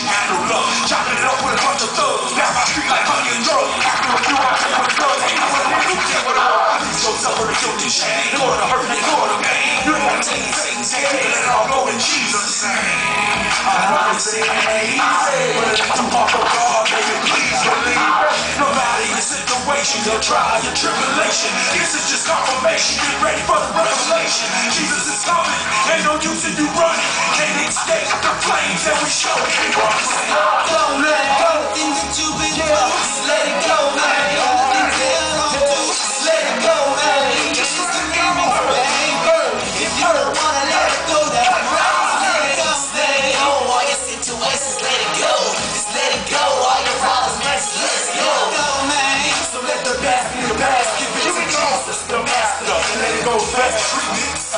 she had no love. Chopping it up with a bunch of thugs. Now my street like honey and drugs. After a few hours, they put thugs. Ain't no one there who care what I want. I need yourself with a guilty shame. They go to hurt, they go to pain. You don't want to take Satan's hand. Let it all go in Jesus' name. I know they say it ain't easy, but it's too hard for God, baby, please believe. No matter your situation, your trial, your tribulation, this is just confirmation. Get ready for the revelation. Jesus is coming, ain't no use in you running. Can't escape the flames that we show. Don't let it go, things that you've been through, just let it go, man. All the things that I don't do, just let it go, man. Just the memories, baby. If you don't wanna let it go, that's right. Let it go, all your situations, let it go. Just let it go, all your problems, let's go, man. So let the past be the past. Give it to Jesus, the master. Let it go fast.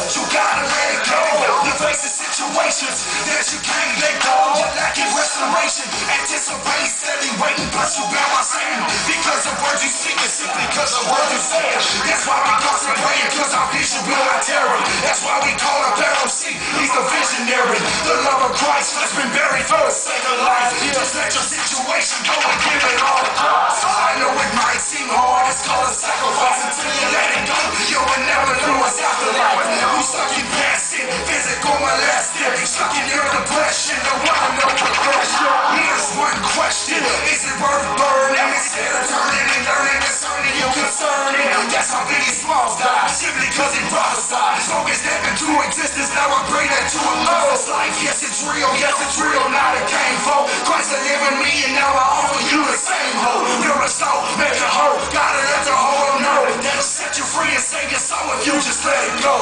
You gotta let it go. You face the situations that you can't let go. You're lacking restoration. Anticipate, steady waiting, plus you bear my sin. Because the words you speak is simply because the words you say. That's why we constant praying, because our vision will not terror. That's why we call him Pharaoh. See, he's the visionary. The love of Christ has been buried for the sake of life. Just let your situation go and give it all to Christ. I know it might seem hard, it's called a sacrifice. Until you let it go, you will never know what's afterlife. You stuck in past sin, physical molested. Stuck in your depression, don't wanna know progression. Here's one question, is it worth burning? Instead of turning and learning concerning your concerning. That's how Biggie Smalls died, simply cause he prophesied. Smoke is step into existence, now I bring that to a lover's life. Yes it's real, not a game for. Christ is living me and now I offer you the same hope. You're a soul, make it hurt, gotta let the whole know. That'll set you free and save your soul if you just let it go.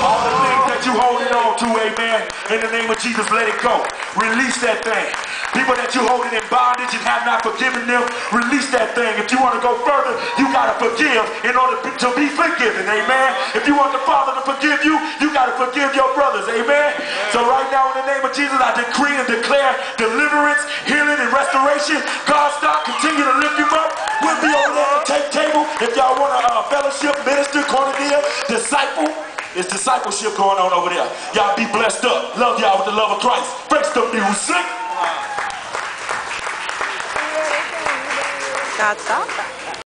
All the things that you holding on to, amen, in the name of Jesus, let it go. Release that thing. People that you holding in bondage and have not forgiven them, release that thing. If you want to go further, you got to forgive in order to be forgiven, amen. If you want the Father to forgive you, you got to forgive your brothers, amen. So right now in the name of Jesus, I decree and declare deliverance, healing, and restoration. God stop, continue to lift you up. We'll be over there at the table. If y'all want to fellowship, minister, cornelia, disciple, it's discipleship going on over there. Y'all be blessed up. Love y'all with the love of Christ. Breaks the music. God's